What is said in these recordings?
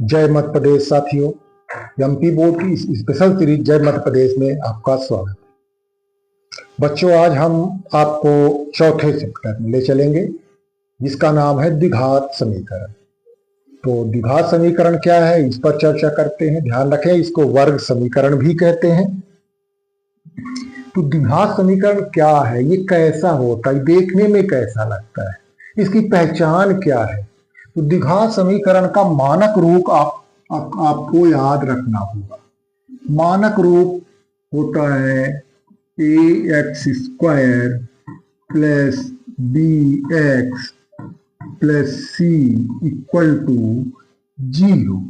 जय मध्य प्रदेश साथियों, MP board की इस स्पेशल सीरीज जय मध्य प्रदेश में आपका स्वागत है। बच्चों, आज हम आपको चौथे चैप्टर में ले चलेंगे जिसका नाम है द्विघात समीकरण। तो द्विघात समीकरण क्या है, इस पर चर्चा करते हैं। ध्यान रखें, इसको वर्ग समीकरण भी कहते हैं। तो द्विघात समीकरण क्या है, ये कैसा होता है, देखने में कैसा लगता है, इसकी पहचान क्या है। तो द्विघात समीकरण का मानक रूप आपको याद रखना होगा। मानक रूप होता है ax square plus bx plus c equal to 0।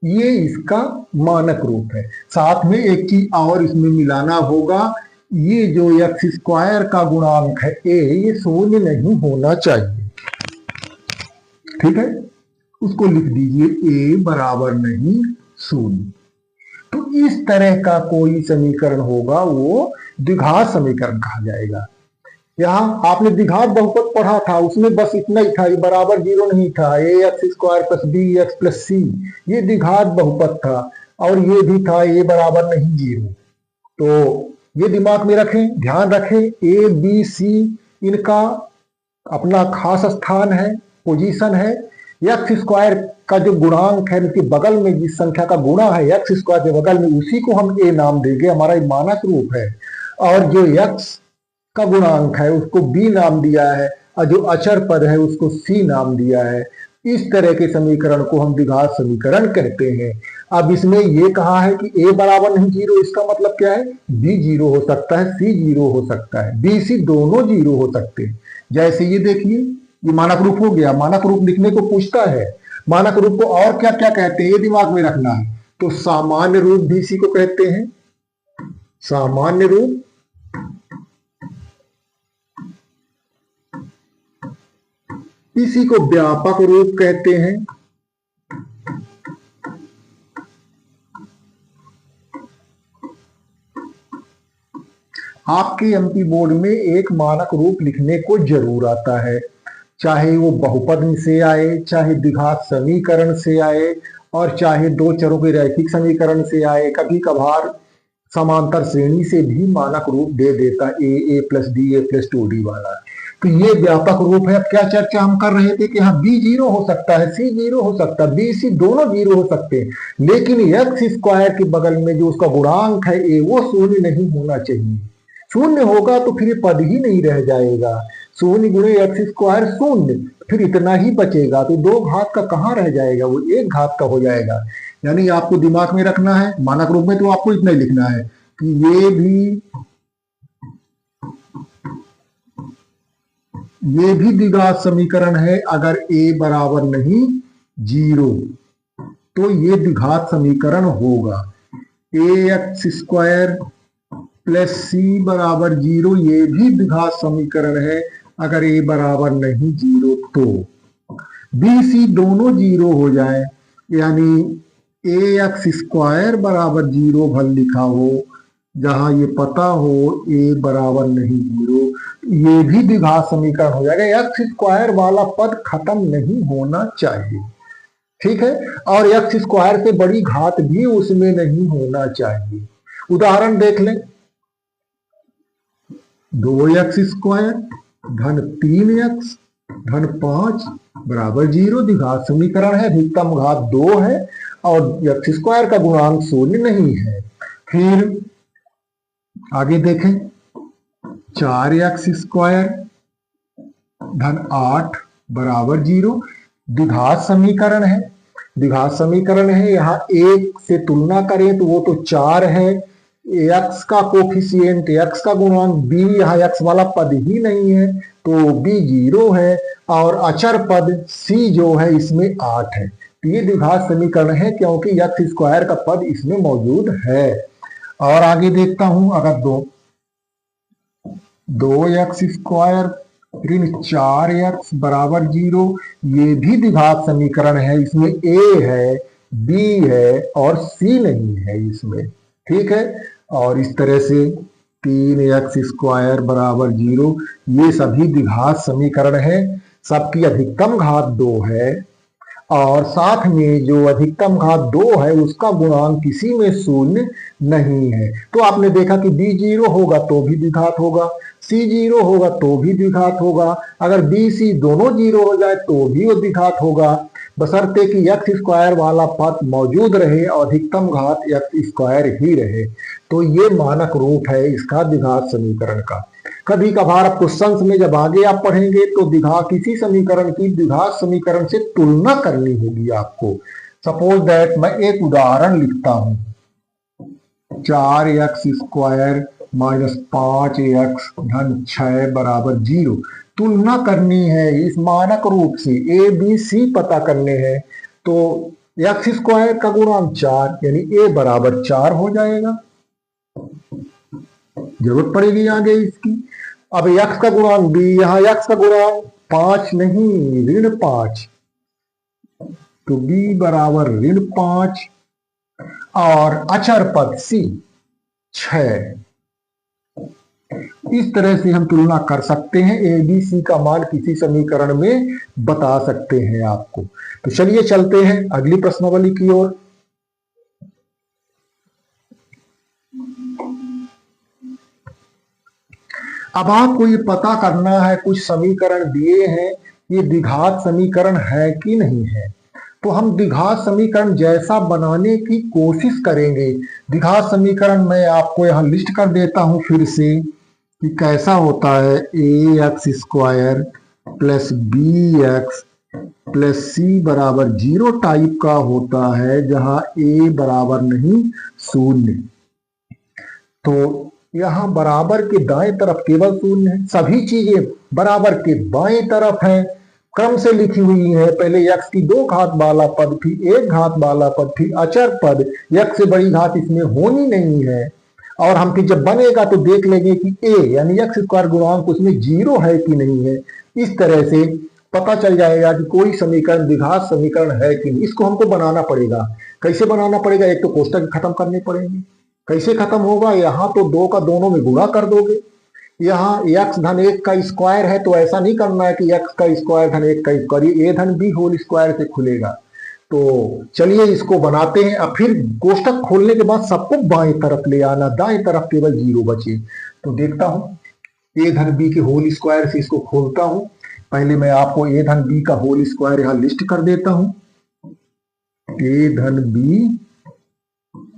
ये इसका मानक रूप है। साथ में एक चीज और इसमें मिलाना होगा, ये जो एक्स स्क्वायर का गुणांक है a, ये शून्य नहीं होना चाहिए। ठीक है, उसको लिख दीजिए a बराबर नहीं शून्य। तो इस तरह का कोई समीकरण होगा वो द्विघात समीकरण कहा जाएगा। यहाँ आपने द्विघात बहुपद पढ़ा था, उसमें बस इतना ही था, ये बराबर 0 नहीं था। ax square plus bx plus c, ये द्विघात बहुपद था। और ये भी था a बराबर नहीं 0। तो ये दिमाग में रखें, ध्यान रखें, a b c इनका अपना खास स्थान है, पोजीशन है। एक्स स्क्वायर का जो गुणांक है, इसके बगल में जिस संख्या का गुणा है एक्स स्क्वायर के बगल में, उसी को हम a नाम देंगे, हमारा मानक रूप है। और जो x का गुणांक है उसको b नाम दिया है, और जो अचर पद है उसको c नाम दिया है। इस तरह के समीकरण को हम द्विघात समीकरण कहते हैं। अब इसमें ये कहा है कि a बराबर नहीं 0, इसका मतलब क्या है, b 0 हो सकता है, c 0 हो सकता है, b c दोनों 0 हो सकते हैं। जैसे ये देखिए, ये मानक रूप हो गया। मानक रूप लिखने को पूछता है, मानक रूप को और क्या क्या कहते हैं ये दिमाग में रखना है। तो सामान्य रूप भी इसी को कहते हैं, सामान्य रूप। इसी को व्यापक रूप कहते हैं। आपके एमपी बोर्ड में एक मानक रूप लिखने को जरूर आता है, चाहे वो बहुपद से आए, चाहे द्विघात समीकरण से आए, और चाहे दो चरों के रैखिक समीकरण से आए। कभी कभार समांतर श्रेणी से भी मानक रूप दे देता a plus D A plus 2d वाला। तो ये व्यापक रूप है। अब क्या चर्चा हम कर रहे थे कि हाँ b 0 हो सकता है, c 0 हो सकता है, b c दोनों 0 हो सकते हैं, लेकिन एक्स स्क्वायर के बगल में जो उसका गुणांक है a, वो शून्य नहीं होना चाहिए। शून्य होगा तो फिर ये पद ही नहीं रह जाएगा। शून्य गुणे एक्स स्क्वायर शून्य, फिर इतना ही बचेगा, तो दो घात का कहाँ रह जाएगा, वो एक घात का हो जाएगा। यानी आपको दिमाग में रखना है, मानक रूप में तो आपको इतना ही लिखना है कि ये भी द्विघात समीकरण है। अगर a बराबर नहीं 0 तो ये द्विघात समीकरण होगा। ax स्क्वायर प्लस c बराबर 0, ये भी द्विघात समीकरण है अगर a बराबर नहीं 0 तो। b c दोनों 0 हो जाए, यानी ax स्क्वायर बराबर 0 भल लिखा हो, जहां ये पता हो a बराबर नहीं 0, ये भी द्विघात समीकरण हो जाएगा। एक्स स्क्वायर वाला पद खत्म नहीं होना चाहिए, ठीक है, और एक्स स्क्वायर से बड़ी घात भी उसमें नहीं होना चाहिए। उदाहरण देख लें, 2x स्क्वायर धन 3x धन 5 बराबर 0 द्विघात समीकरण है। अधिकतम घात 2 है और एक्स स्क्वायर का गुणांक शून्य नहीं है। फिर आगे देखें, 4x स्क्वायर धन 8 बराबर 0 द्विघात समीकरण है। द्विघात समीकरण है, यहाँ एक से तुलना करें तो वो तो 4 है, x का कोफिशिएंट, x का गुणांक b, यहाँ x वाला पद ही नहीं है तो b 0 है, और अचर पद c जो है इसमें 8 है। तो ये द्विघात समीकरण है क्योंकि x स्क्वायर का पद इसमें मौजूद है। और आगे देखता हूं, अगर 2x स्क्वायर ऋण 4x बराबर 0, ये भी द्विघात समीकरण है। इसमें a है, b है और c नहीं है इसमें, ठीक है। और इस तरह से 3x स्क्वायर बराबर 0, ये सभी द्विघात समीकरण है। सबकी अधिकतम घात 2 है और साथ में जो अधिकतम घात 2 है उसका गुणांक किसी में शून्य नहीं है। तो आपने देखा कि b 0 होगा तो भी द्विघात होगा, c 0 होगा तो भी द्विघात होगा, अगर b c दोनों 0 हो जाए तो भी वो द्विघात होगा, बशर्ते कि एक्स स्क्वायर वाला पद मौजूद रहे और अधिकतम घात एक्स स्क्वायर ही रहे। तो ये मानक रूप है इसका द्विघात समीकरण का। कभी कभार आप क्वेश्चंस में जब आगे आप पढ़ेंगे तो द्विघात किसी समीकरण की द्विघात समीकरण से तुलना करनी होगी आपको। सपोज दैट मैं एक उदाहरण लिखता हूं, 4x² माइनस 5x धन 6 बराबर 0। तुलना करनी है इस मानक रूप से, ए बी सी पता करने हैं। तो x² का गुणांक 4 यानी a बराबर 4 हो जाएगा, जरूरत पड़ेगी आगे इसकी। अब x का गुणांक b, यहां x का गुणांक 5 नहीं ऋण 5, तो b बराबर ऋण 5 और अचर पद c 6। इस तरह से हम तुलना कर सकते हैं, ए बी सी का मान किसी समीकरण में बता सकते हैं आपको। तो चलिए चलते हैं अगली प्रश्नावली की ओर। अब आपको ये पता करना है, कुछ समीकरण दिए हैं, ये द्विघात समीकरण है कि नहीं है। तो हम द्विघात समीकरण जैसा बनाने की कोशिश करेंगे। द्विघात समीकरण मैं आपको यहां लिस्ट कर देता हूं फिर से कि कैसा होता है। ax² plus bx plus c बराबर 0 टाइप का होता है, जहां a बराबर नहीं 0। तो यहां बराबर के दाएं तरफ केवल 0 है, सभी चीजें बराबर के बाएं तरफ है, क्रम से लिखी हुई है। पहले x की 2 घात वाला पद, फिर 1 घात वाला पद, फिर अचर पद। x से बड़ी घात इसमें होनी नहीं है। और हम फिर जब बनेगा तो देख लेंगे कि a यानी x² गुणांक उसमें 0 है कि नहीं है। इस तरह से पता चल जाएगा कि कोई समीकरण द्विघात समीकरण है कि नहीं। इसको हमको बनाना पड़ेगा। कैसे बनाना पड़ेगा? एक तो कोष्टक खत्म करने पड़ेंगे। कैसे खत्म होगा? यहां तो 2 का दोनों में गुणा कर दोगे। यहाँ x धन 1 का स्क्वायर है तो ऐसा नहीं करना है कि x का स्क्वायर धन 1 का स्क्वायर, ये a धन b होल स्क्वायर से खुलेगा। तो चलिए इसको बनाते हैं। अब फिर कोष्टक खोलने के बाद सबको बाएं तरफ ले आना, दाएं तरफ केवल 0 बचे। तो देखता हूं a धन b के होल स्क्वायर से इसको खोलता हूं। पहले मैं आपको a धन b का होल स्क्वायर यहां लिस्ट कर देता हूं। a धन b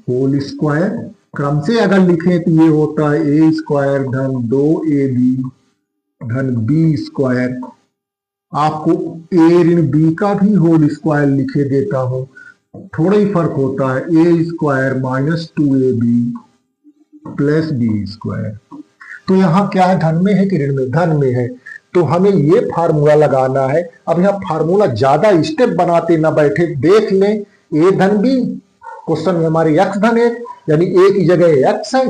होल स्क्वायर क्रम से अगर लिखें तो ये होता है a² धन 2ab धन b²। आपको a ऋण b का भी होल स्क्वायर लिखे देता हूं, थोड़ा ही फर्क होता है, a² minus 2ab plus b²। तो यहाँ क्या है, धन में है कि ऋण में? धन में है। तो हमें ये फार्मूला लगाना है। अब यहाँ फार्मूला ज्यादा स्टेप बनाते ना बैठे, देख लें a धन b, क्वेश्चन में हमारे x धन 1 यानी a की जगह x है,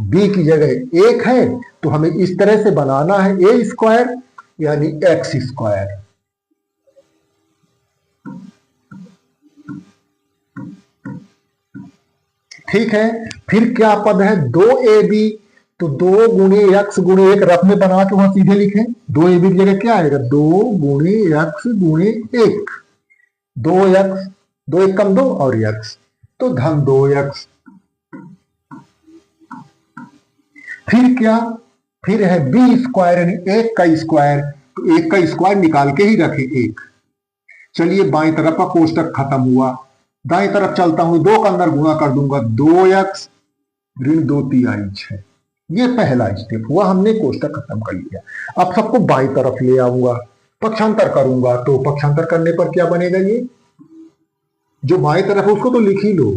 b की जगह 1 है। तो हमें इस तरह से बनाना है a² यानी x²। ठीक है, फिर क्या पद है? 2ab, तो 2 गुणे x गुणे 1 रफ में बना के वहां सीधे लिखें। 2ab की जगह क्या आएगा? 2 गुणे x गुणे 1, 2x, 2 1 कम 2 और x, तो धन 2x। फिर क्या? फिर है b² यानी 1 का स्क्वायर, तो 1 का स्क्वायर निकाल के ही रखे 1। चलिए बाएं तरफ का कोष्टक खत्म हुआ, दाएं तरफ चलता हूं, 2 का अंदर गुणा कर दूंगा, 2x ऋण 2 तिहाई 6। ये पहला स्टेप हुआ, हमने कोष्टक खत्म कर लिया। अब सबको बाईं तरफ ले आऊंगा, पक्षांतर करूंगा। तो पक्षांतर करने पर क्या बनेगा? ये जो बाएं तरफ है उसको तो लिख ही लो,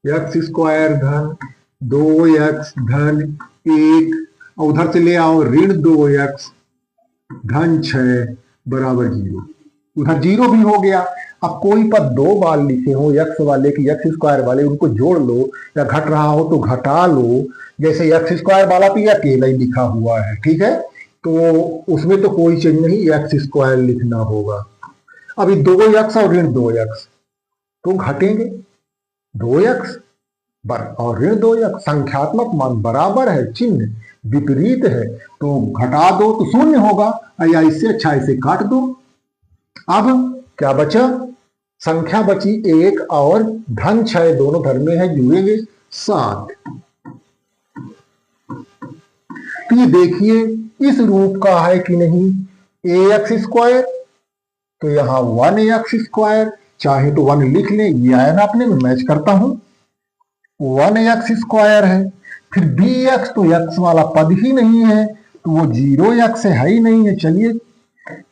x² धन 2x धन 1, और उधर से ले आओ ऋण 2x धन 6 बराबर 0। उधर 0 भी हो गया। अब कोई पद 2 बार लिखे हो x वाले की x² वाले, उनको जोड़ लो, या घट रहा हो तो घटा लो। जैसे x² वाला तो अकेला ही लिखा हुआ है, ठीक है, तो उसमें तो कोई चीज नहीं, x² लिखना होगा। अभी 2x और ऋण 2x तो घटेंगे, 2x और ऋण 2x, संख्यात्मक मान बराबर है, चिन्ह विपरीत है, तो घटा दो तो 0 होगा, या इससे अच्छा इसे काट दो। अब क्या बचा? संख्या बची 1 और धन 6, दोनों धन में है, जुड़ेंगे 7। तो ये देखिए इस रूप का है कि नहीं, ax², तो यहां 1ax², चाहे तो 1 लिख लें, ये आया ना अपने में, मैच करता हूं, 1x² है। फिर bx, तो x वाला पद ही नहीं है, तो वो 0x है ही नहीं है। चलिए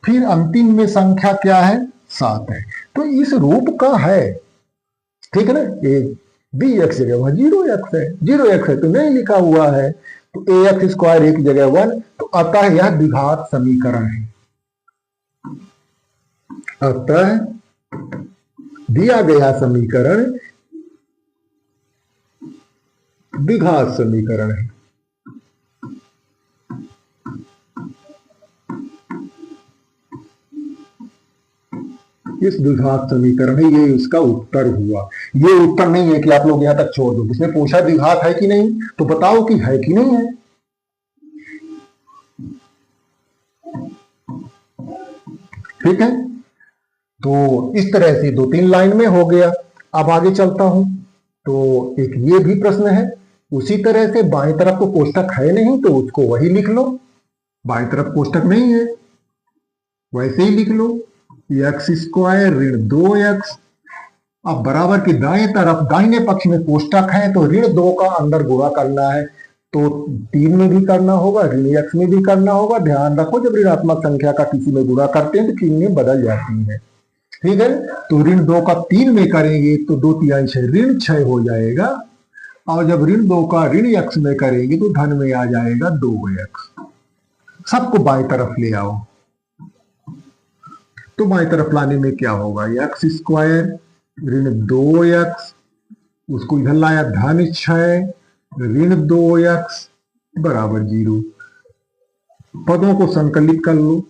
फिर अंतिम में संख्या क्या है, 7 है, तो इस रूप का है, ठीक है ना। bx जगह वहां 0x है, 0x है तो नहीं लिखा हुआ है, तो ax² एक जगह 1, तो अतः यह द्विघात समीकरण है। अतः दिया गया समीकरण द्विघात समीकरण है। इस द्विघात समीकरण है, ये इसका उत्तर हुआ। ये उत्तर नहीं है कि आप लोग यहां तक छोड़ दो, इसने पूछा द्विघात है कि नहीं, तो बताओ कि है कि नहीं है। ठीक है, तो इस तरह से 2-3 लाइन में हो गया। अब आगे चलता हूं, तो एक ये भी प्रश्न है, उसी तरह से बाएं तरफ तो कोष्टक है नहीं, तो उसको वही लिख लो, बाएं तरफ कोष्टक नहीं है, वैसे ही लिख लो, x² ऋण 2x। अब बराबर की दाएं तरफ दाहिने पक्ष में कोष्टक है, तो ऋण 2 का अंदर गुणा करना है, तो 3 में भी करना होगा, ऋण x में भी करना होगा। ध्यान रखो जब ऋणात्मक संख्या का किसी में गुणा करते हैं तो चिन्हें बदल जाती है, ठीक है। तो ऋण 2 का 3 में करेंगे तो 2 तिहाई 6, ऋण 6 हो जाएगा, और जब ऋण 2 का ऋण x में करेंगे तो धन में आ जाएगा 2x। सबको बाएं तरफ ले आओ, तो बाएं तरफ लाने में क्या होगा, x² ऋण 2x, उसको इधर लाया धन 6 ऋण 2x बराबर 0। पदों को संकलित कर लो,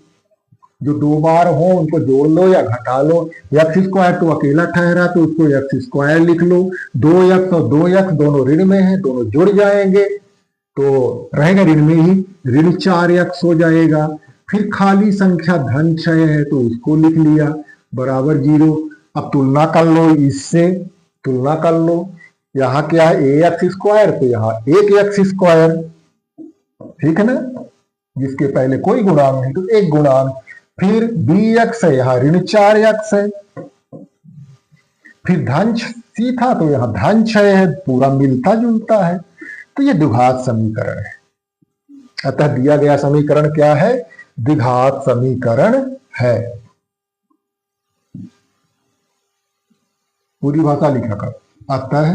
जो 2 बार हो उनको जोड़ लो या घटा लो। x² तो अकेला ठहरा, तो उसको x² लिख लो। 2x और 2x दोनों ऋण में है, दोनों जुड़ जाएंगे, तो रहेगा ऋण में ही, ऋण 4x हो जाएगा। फिर खाली संख्या धन 6 है, तो उसको लिख लिया बराबर 0। अब तुलना कर लो, इससे तुलना कर लो, यहाँ क्या है ax², तो यहाँ 1x², ठीक है ना, जिसके पहले कोई गुणांक नहीं तो एक गुणांक। फिर bx है, यहाँ ऋण 4x है। फिर धन सी था, तो यहाँ धन 6 है, पूरा मिलता जुलता है, तो ये द्विघात समीकरण है। अतः दिया गया समीकरण क्या है, द्विघात समीकरण है। पूरी भाषा लिखा कर, अतः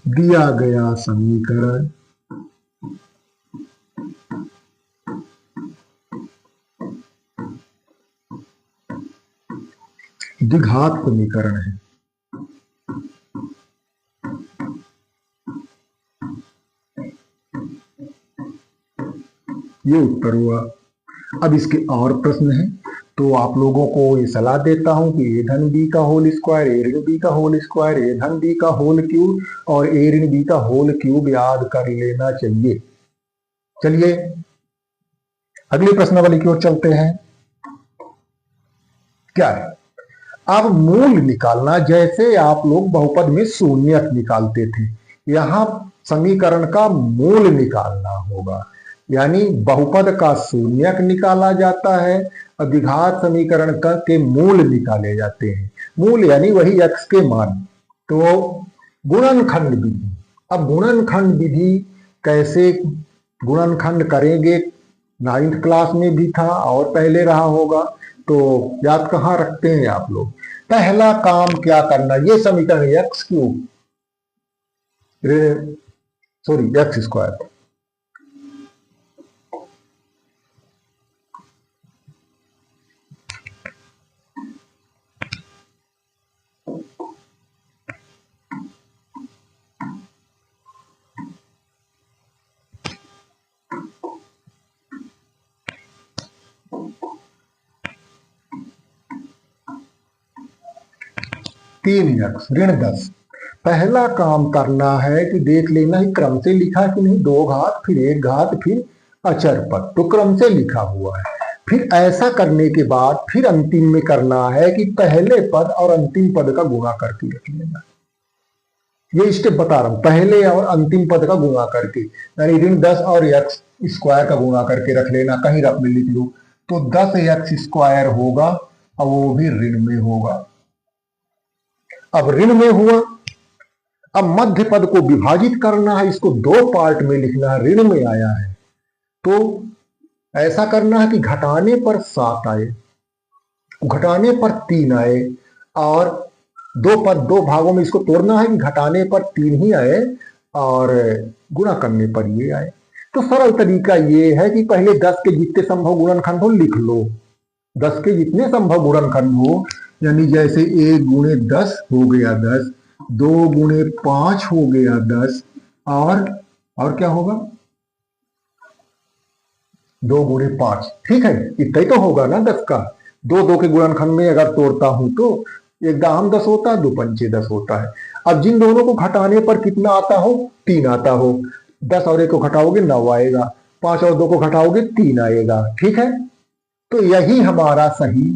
दिया गया समीकरण द्विघात समीकरण है। ये उत्तर हुआ। अब इसके और प्रश्न हैं, तो आप लोगों को ये सलाह देता हूं कि a धन b का होल स्क्वायर, a ऋण b का होल स्क्वायर, a धन b का होल क्यूब और a ऋण b का होल क्यूब याद कर लेना चाहिए। चलिए अगले प्रश्नावली की ओर चलते हैं। क्या है, अब मूल निकालना, जैसे आप लोग बहुपद में शून्यक निकालते थे, यहां समीकरण का मूल निकालना होगा, यानी बहुपद का शून्यक निकाला जाता है और द्विघात समीकरण के मूल निकाले जाते हैं। मूल यानी वही x के मान। तो गुणनखंड विधि, अब गुणनखंड विधि कैसे गुणनखंड करेंगे, 9th क्लास में भी था और पहले रहा होगा, तो याद कहाँ रखते हैं आप लोग। पहला काम क्या करना, ये समीकरण x³ सॉरी x², तीन x ऋण 10। पहला काम करना है कि देख लेना ही क्रम से लिखा कि नहीं, 2 घात फिर 1 घात फिर अचर पद, तो क्रम से लिखा हुआ है। फिर ऐसा करने के बाद फिर अंतिम में करना है कि पहले पद और अंतिम पद का गुणा करके रख लेना। ये स्टेप बता रहा हूं, पहले और अंतिम पद का गुणा करके, यानी ऋण 10 और एक्स स्क्वायर का गुणा करके रख लेना, कहीं रख में लिख लो। तो 10 एक्स स्क्वायर होगा और वो भी ऋण में होगा। अब ऋण में हुआ, अब मध्य पद को विभाजित करना है, इसको दो पार्ट में लिखना है, ऋण में आया है तो ऐसा करना है कि घटाने पर 7 आए, घटाने पर 3 आए, और दो पद दो भागों में इसको तोड़ना है कि घटाने पर 3 ही आए और गुणा करने पर ये आए। तो सरल तरीका ये है कि पहले 10 के जितने संभव गुणनखंड हो लिख लो, 10 के जितने संभव गुणनखंड हो, यानी जैसे 1 गुणे 10 हो गया 10, 2 गुणे 5 हो गया 10, और क्या होगा 2 गुणे 5, ठीक है, इतना ही तो होगा ना 10 का। दो के गुणनखंड में अगर तोड़ता हूं तो एक दाम 10 होता है, 2 पंचे 10 होता है। अब जिन दोनों को घटाने पर कितना आता हो, 3 आता हो, 10 और 1 को घटाओगे 9 आएगा, 5 और 2 को घटाओगे 3 आएगा, ठीक है। तो यही हमारा सही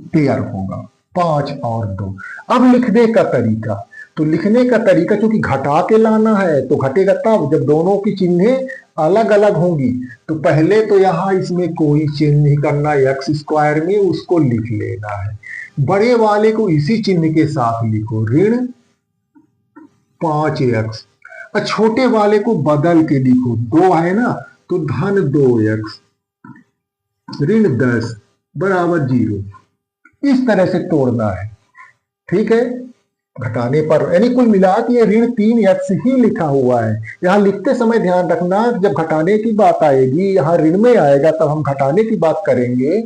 पेयर होगा, 5 और 2। अब लिखने का तरीका, तो लिखने का तरीका क्योंकि घटा के लाना है तो घटेगा तब जब दोनों की चिन्हें अलग अलग होंगी। तो पहले तो यहां इसमें कोई चिन्ह नहीं करना, एक्स स्क्वायर में उसको लिख लेना है, बड़े वाले को इसी चिन्ह के साथ लिखो, ऋण 5x, और छोटे वाले को बदल के लिखो, 2 है ना तो धन 2x, ऋण 10 बराबर 0। इस तरह से तोड़ना है, ठीक है। घटाने पर यानी कुल मिला के ये ऋण 3x ही लिखा हुआ है। यहां लिखते समय ध्यान रखना, जब घटाने की बात आएगी, यहां ऋण में आएगा तब हम घटाने की बात करेंगे,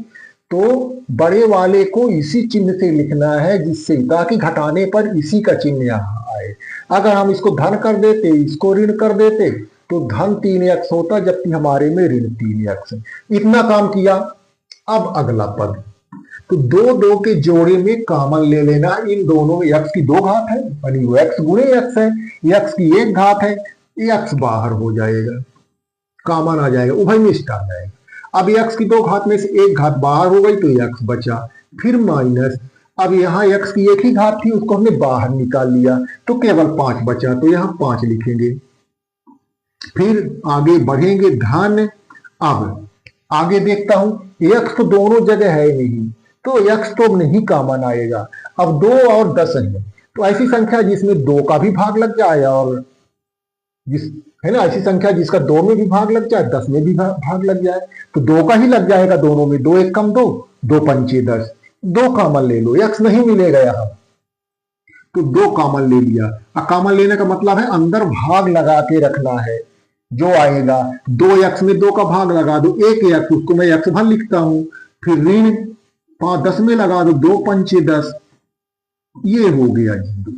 तो बड़े वाले को इसी चिन्ह से लिखना है जिससे ताकि घटाने पर इसी का चिन्ह यहां आए। अगर हम इसको धन कर देते, इसको ऋण कर देते तो धन 3x होता, जबकि हमारे में ऋण 3x है। इतना काम किया। अब अगला पद, तो 2 के जोड़े में कॉमन ले लेना, इन दोनों में x की 2 घात है, यानी वो x गुणे x है, x की 1 घात है, x बाहर हो जाएगा, कॉमन आ जाएगा, उभयनिष्ठ आ जाएगा। अब x की 2 घात में से 1 घात बाहर हो गई तो x बचा, फिर माइनस, अब यहाँ x की 1 ही घात थी उसको हमने बाहर निकाल लिया तो केवल 5 बचा, तो यहाँ 5 लिखेंगे। फिर आगे बढ़ेंगे, धन, अब आगे देखता हूं x तो दोनों जगह है नहीं तो x तो नहीं कॉमन आएगा। अब 2 और 10 है, तो ऐसी संख्या जिसमें 2 का भी भाग लग जाए और जिस है ना, ऐसी संख्या जिसका 2 में भी भाग लग जाए, 10 में भी भाग लग जाए, तो 2 का ही लग जाएगा दोनों में, 2 1 कम 2, 2 पंचे 10, 2 कॉमन ले लो, x नहीं मिलेगा यहाँ, तो 2 कॉमन ले लिया। अब कॉमन लेने का मतलब है अंदर भाग लगा के रखना है, जो आएगा 2x में 2 का भाग लगा दो, 1x, उसको मैं x भर लिखता हूं, फिर ऋण 5 10 में लगा दो, 2 पंचे 10, ये हो गया 0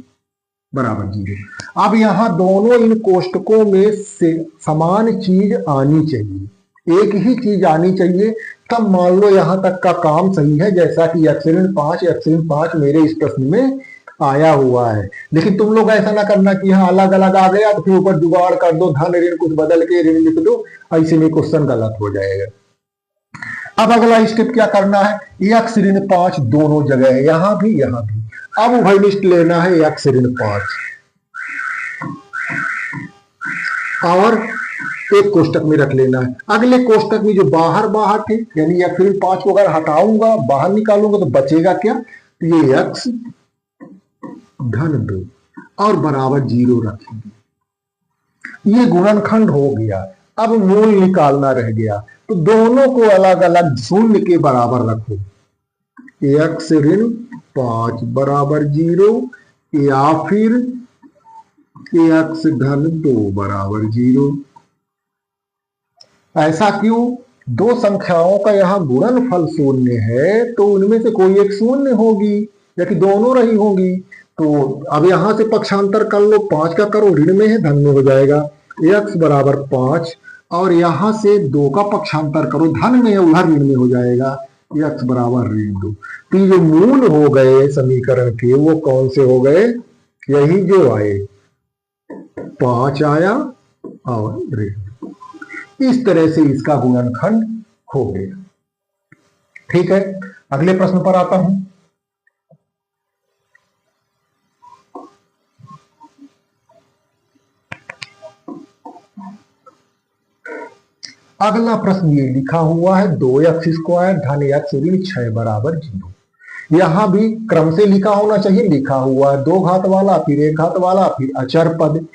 बराबर 0। अब यहां दोनों इन कोष्टकों में से समान चीज आनी चाहिए, एक ही चीज आनी चाहिए, तब मान लो यहां तक का काम सही है, जैसा कि x ऋण 5 मेरे इस प्रश्न में आया हुआ है। लेकिन तुम लोग ऐसा ना करना कि यहाँ अलग अलग आ गया तो फिर ऊपर जुगाड़ कर दो, धन ऋण कुछ बदल के ऋण लिख दो, ऐसे में क्वेश्चन गलत हो जाएगा। अब अगला स्टेप क्या करना है, x ऋण 5 दोनों जगह है, यहां भी यहाँ भी। अब उभयनिष्ठ लेना है x ऋण 5 और एक कोष्टक में रख लेना है। अगले कोष्टक में जो बाहर बाहर थे, यानी x ऋण 5 को अगर हटाऊंगा बाहर निकालूंगा तो बचेगा क्या, तो ये x धन 2 और बराबर 0 रखेंगे, ये गुणनखंड हो गया। अब मूल निकालना रह गया, तो दोनों को अलग अलग शून्य के बराबर रखो, x ऋण 5 बराबर 0 या फिर x धन 2 बराबर 0। ऐसा क्यों, दो संख्याओं का यहाँ गुणनफल शून्य है तो उनमें से कोई एक शून्य होगी या कि दोनों रही होंगी। तो अब यहां से पक्षांतर कर लो, 5 का करो, ऋण में है धन में हो जाएगा, x बराबर 5, और यहां से 2 का पक्षांतर करो, धन में है उधर ऋण में हो जाएगा, x बराबर ऋण 2। तो ये मूल हो गए समीकरण के, वो कौन से हो गए, यही जो आए, 5 आया और ऋण। इस तरह से इसका गुणनखंड हो गया। ठीक है, अगले प्रश्न पर आता हूं। अगला प्रश्न ये लिखा हुआ है 2x² धन x ऋण 6 बराबर 0। यहां भी क्रम से लिखा होना चाहिए, लिखा हुआ है 2 घात वाला, फिर 1 घात वाला, फिर अचर पद।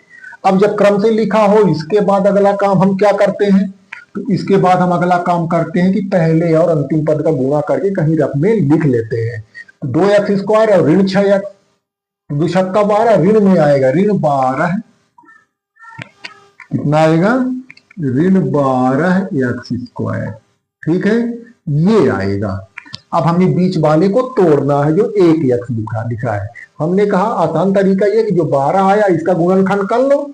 अब जब क्रम से लिखा हो, इसके बाद अगला काम हम क्या करते हैं, तो इसके बाद हम अगला काम करते हैं कि पहले और अंतिम पद का गुणा करके कहीं रफ में लिख लेते हैं। 2x² और ऋण 6x, 2 छक्का 12, ऋण में आएगा ऋण 12, कितना आएगा, ऋण 12x²। ठीक है, ये आएगा। अब हमें बीच वाले को तोड़ना है जो 1x लिखा है। हमने कहा आसान तरीका ये कि जो 12 आया इसका गुणनखंड कर लो,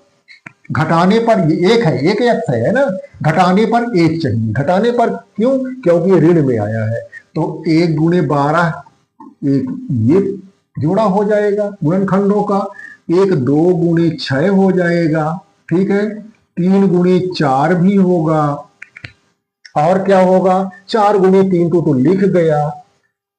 घटाने पर ये 1 है, 1x है ना, घटाने पर 1 चाहिए। घटाने पर क्यों, क्योंकि ये ऋण में आया है, तो 1 गुणे 12, 1 ये जोड़ा हो जाएगा गुणनखंडों का। 1 2 गुणे 6 हो जाएगा। ठीक है, 3 गुणे 4 भी होगा, और क्या होगा, 4 गुणे 3 तो लिख गया,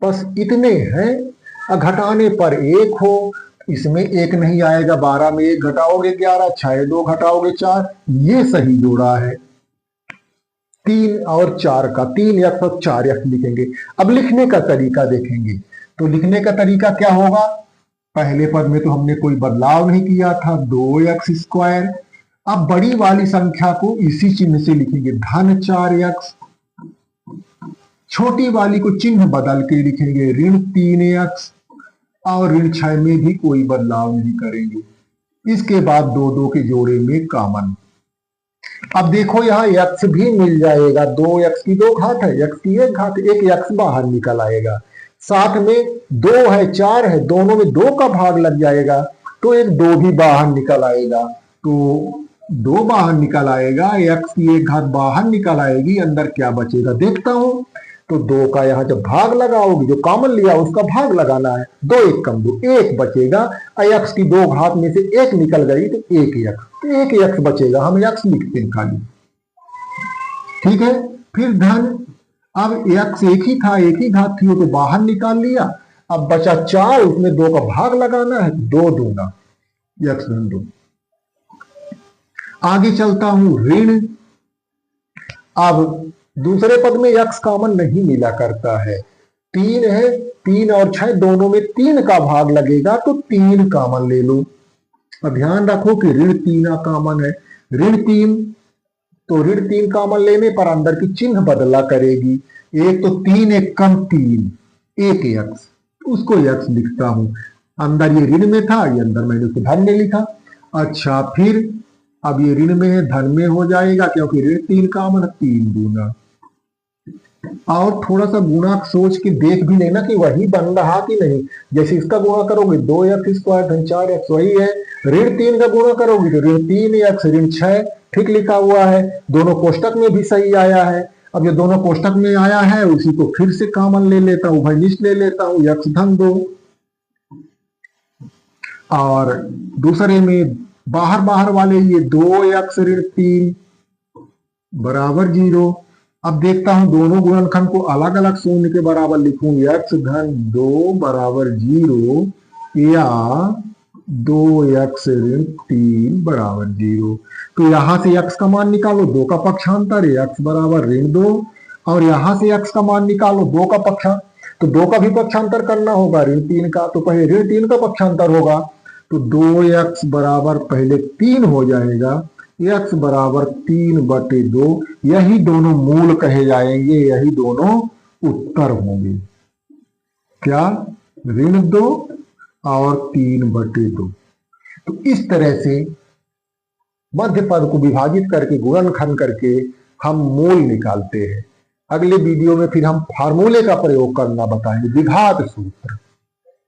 बस इतने हैं। घटाने पर 1 हो, इसमें 1 नहीं आएगा, 12 में 1 घटाओगे 11, 6 2 घटाओगे 4, ये सही जोड़ा है। 3 और 4 का 3x और 4x लिखेंगे। अब लिखने का तरीका देखेंगे, तो लिखने का तरीका क्या होगा, पहले पद में तो हमने कोई बदलाव नहीं किया था, 2x²। अब बड़ी वाली संख्या को इसी चिन्ह से लिखेंगे, धन 4x। छोटी वाली को चिन्ह बदल के लिखेंगे, ऋण 3x, और ऋण 6 में भी कोई बदलाव नहीं करेंगे। इसके बाद 2 2 के जोड़े में कॉमन। अब देखो यहां x भी मिल जाएगा, 2x की 2 घात है, x की 1 घात, एक x बाहर निकल आएगा। साथ में 2 है 4 है, दोनों में 2 का भाग लग जाएगा, तो एक 2 भी बाहर निकल आएगा, तो 2 बाहर निकल आएगा, x की 1 घात बाहर निकल आएगी, अंदर क्या बचेगा देखता हूं। तो 2 का यहां जब भाग लगाओगे, जो कॉमन लिया उसका भाग लगाना है, 2 1 कम 2, 1 बचेगा। x की 2 घात में से 1 निकल गई तो 1x बचेगा, हम x लिखते हैं खाली। ठीक है, फिर धन, अब x एक ही था, एक ही घात थी, वो तो बाहर निकाल लिया। अब बचा 4, उसमें 2 का भाग लगाना है, 2 दूना x धन 2। आगे चलता हूं, ऋण। अब दूसरे पद में x कॉमन नहीं मिला करता है, 3 है, 3 और 6 दोनों में 3 का भाग लगेगा, तो 3 कॉमन ले लो। अब ध्यान रखो कि ऋण 3 कॉमन है, ऋण 3, तो ऋण 3 कॉमन लेने पर अंदर की चिन्ह बदला करेगी। एक तो 3 1 कम 3, 1x, उसको x लिखता हूं। अंदर ये ऋण में था, ये अंदर मैंने उसको धन में लिखा। अच्छा, फिर अब ये ऋण में है, धन में हो जाएगा, क्योंकि ऋण 3 कॉमन, 3 दूना। और थोड़ा सा गुणा सोच के देख भी लेना कि वही बन रहा कि नहीं। जैसे इसका गुणा करोगे 2x² धन 4x, वही है। ऋण 3 का गुणा करोगे तो ऋण 3x ऋण 6, ठीक लिखा हुआ है, दोनों कोष्टक में भी सही आया है। अब ये दोनों कोष्टक में आया है, उसी को फिर से कॉमन ले लेता हूं, उभयनिष्ठ ले लेता हूं, x धन 2। और दूसरे में बाहर बाहर वाले ये 2x ऋण 3 बराबर 0। अब देखता हूं दोनों गुणनखंड को अलग अलग शून्य के बराबर लिखूं, x धन 2 बराबर 0 या 2x ऋण 3 बराबर 0। तो यहां से x का मान निकालो, 2 का पक्षांतर है, x बराबर ऋण 2, और यहां से x का मान निकालो 2 का पक्षांतर, तो 2 का भी पक्षांतर करना होगा ऋण 3 का, तो पहले ऋण 3 का पक्षांतर होगा, तो 2x बराबर पहले 3 हो जाएगा, x बराबर 3/2। यही दोनों मूल कहे जाएंगे, यही दोनों उत्तर होंगे। क्या, ऋण 2 और 3/2। तो इस तरह से मध्य पद को विभाजित करके गुणनखंड करके हम मूल निकालते हैं। अगले वीडियो में फिर हम फार्मूले का प्रयोग करना बताएंगे, द्विघात सूत्र।